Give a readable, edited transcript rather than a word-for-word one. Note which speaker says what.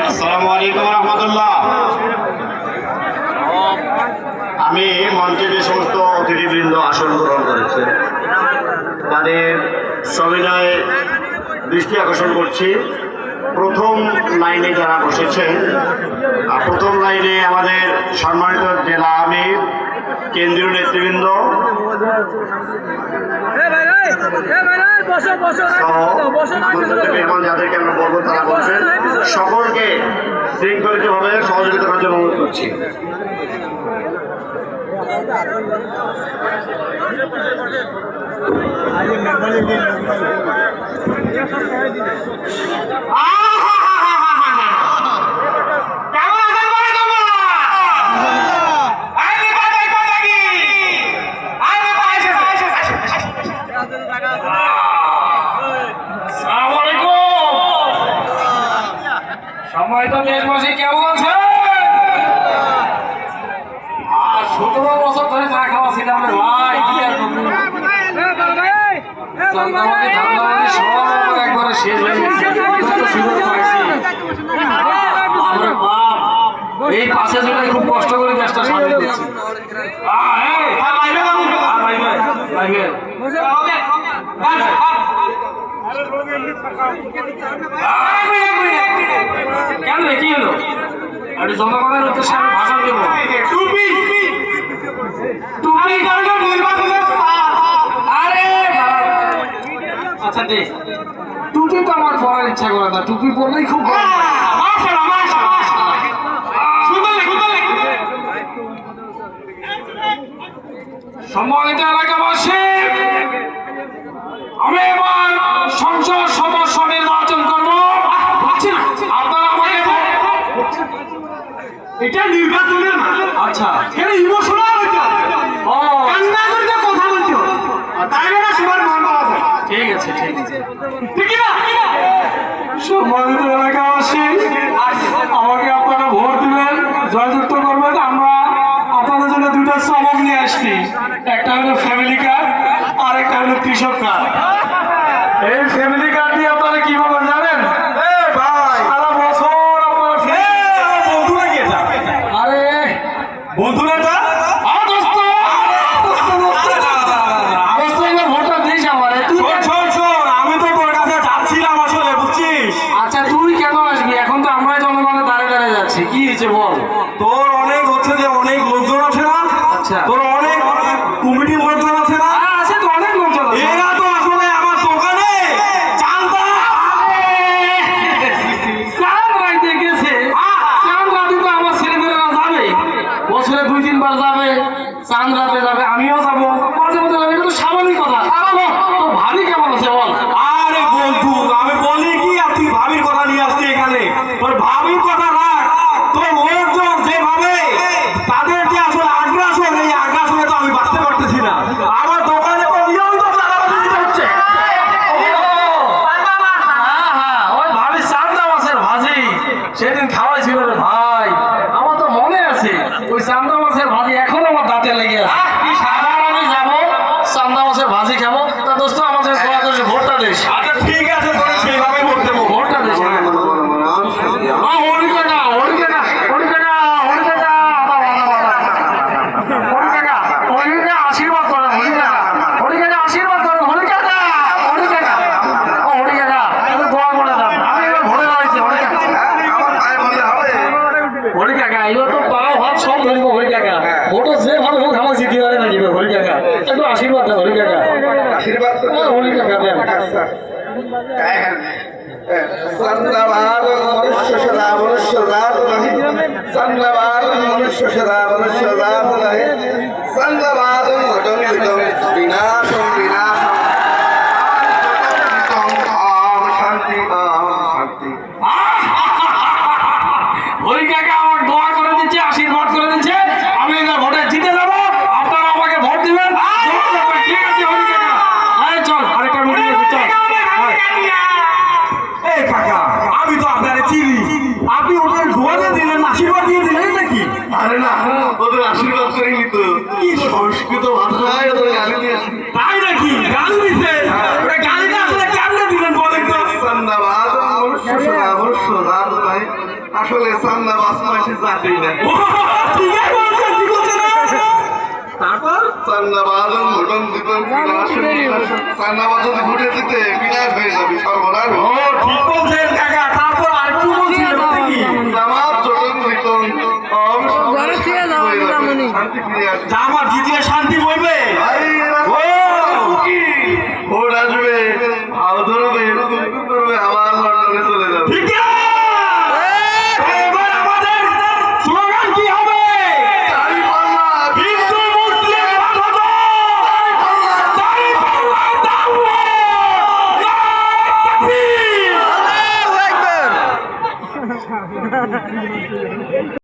Speaker 1: আসসালামু আলাইকুম রহমতুল্লাহ। আমি মঞ্চে যে সমস্ত অতিথিবৃন্দ আসন গ্রহণ করেছে তাদের সবিনয়ে দৃষ্টি আকর্ষণ করছি। প্রথম লাইনে যারা বসেছে, প্রথম লাইনে আমাদের সম্মানিত জেলা আমির, কেন্দ্রীয় নেতৃবৃন্দ, যাদেরকে আমরা বলবো তারা বলছেন, সকলকে শৃঙ্খলিতভাবে সহযোগিতা করার জন্য অনুরোধ করছি।
Speaker 2: সম্মানিত দেশবাসী কেমন আছে? 17 বছর ধরে চা খাওয়া ছিলাম রে ভাই, কি আর করবো? সব একবারে শেষ হয়ে গেছে। এই পাশে জেলায় খুব কষ্ট করে গ্যাসটা সারিয়ে দিচ্ছি। কেন রে, কি হলো? একটু জনগণের উদ্দেশ্যে আমি ভাষণ দেবো। আচ্ছা ঠিক, টুপি তো আমার পরার ইচ্ছা করে না, টুপি পরলেই খুব সম্মানিত এলাকাবাসী, আমি এবার সংসদ সদস্য নির্বাচন করব। আপনারা আমাকে এটা নির্বাচনের, আচ্ছা ইমোশনাল কথা বলছো, তাই না? সবার মন পাওয়া যায়। ঠিক আছে, ঠিক আছে, ঠিক না? সম্মানিত এলাকাবাসী, আমাকে আপনারা ভোট দিবেন, জয়যুক্ত করবেন। আমরা আপনাদের জন্য দুটো চমক নিয়ে আসছি, একটা হলো ফ্যামিলি কার্ড আর একটা হলো কৃষক কার্ড। এই ফ্যামিলি কার্ড দিয়ে আপনারা কি পাবেন জানেন? সারা বছর আপনারা আরে বন্ধুরা কি হয়েছে বল? তোর অনেক হচ্ছে যে অনেক লোকজন আছে না? আচ্ছা, তোর অনেক কমিটির লোকজন আছে না? আছে তো, অনেক লোকজন আছে। এরা তো আসলে আমার দোকানে চাল রাইতে গেছে। চাল রাতে তো আমার ছেলেমেয়েরা যাবে, বছরে 2-3 বার যাবে, চাঁদ রাতে যাবে, আমিও যাবো, মাঝে মধ্যে যাবে। এটা তো স্বাভাবিক কথা। তো ভাবি কেমন আছে বল? আরে বন্ধু, আমি বলি কি, তুই ভাবির কথা নিয়ে আসছি এখানে, তোর ভাবির কথা রাখ। তোর লোকজন যেভাবে তাদের যে আসলে আগ্রাসন, এই আগ্রাসনে তো আমি বাঁচতে পারতেছি না। আমার দোকানে নিয়মিত চাঁদাবাজি দিতে হচ্ছে। ওই ভাবি চান্দা মাছের ভাজি সেদিন খাওয়াইছিল রে ভাই, আমার তো মনে আছে। ওই চান্দা মাছের ভাজি এখনো আমার দাঁতে লেগে আছে। আমি যাবো চান্দা মাছের ভাজি খাবো। তা দোস্ত, আমাদের ভোটটা দিস। আচ্ছা ঠিক আছে, সেইভাবে ভোট দেবো। ভোটটা দিস। আশীর্বাদ করেন, আশীর্বাদ করেন, হরি কাকা, হরি কাকা, হরি কাকা, দোয়া করে দেন। আমি এবার ভোটে দাঁড়াইছি। হরি কাকা, এবার তো পাও ভাত সব ধরবো। হরি কাকা, ভোটও যেভাবে হোক আমার জিতে পারে না দিবে। হরি কাকা, একটু আশীর্বাদ দেন। হরি কাকা, হরি কাকা দেন। হরি কাকা আমার দোয়া করে দিচ্ছে, আশীর্বাদ করে দিচ্ছে। আমি এবার ভোটে জিতে যাবো, আপনারা আমাকে ভোট দিবেন। ঠিক আছে হরি কাকা, চল আরেকটা মিটিং আছে, চল। এই কাকা, আমি
Speaker 1: পারে না ওদের আশীর্বাদ করে নিত কি সংস্কৃত ভাষায় ওদের গালি দিয়েছে
Speaker 2: তাই নাকি গালি দিছে ওটা গালিটা আসলে কেমনে দিলেন বলেন তো
Speaker 1: চান্দাবাজ অবশ্য না তো ভাই আসলে চান্দাবাজ মাসে জাতেই না
Speaker 2: ও, ঠিকই বলছেন কি বলছেন তারপর
Speaker 1: চান্দাবাজ ভোটন দিত চান্দাবাজ যদি ভোটে দিতে বিনাশ হয়ে যাবে সর্বনাশ
Speaker 2: ও ঠিক বলছেন কাকা তারপর আর কি বলছেন কি
Speaker 1: জামাত জোটন দিত শান্তি ফিরে আসবে
Speaker 2: জামাত জিতিয়ে শান্তি বইবে
Speaker 1: ভাই, এরা
Speaker 2: ও
Speaker 1: কি? ভোট আসবে ভাও ধরবে করবে আবার লন্ডনে চলে যাবে
Speaker 2: ঠিক এবার আমাদের স্লোগান কি হবে
Speaker 1: দাড়ি পাল্লা,
Speaker 2: হিন্দু মুসলিম বাধা দাড়ি পাল্লা দাও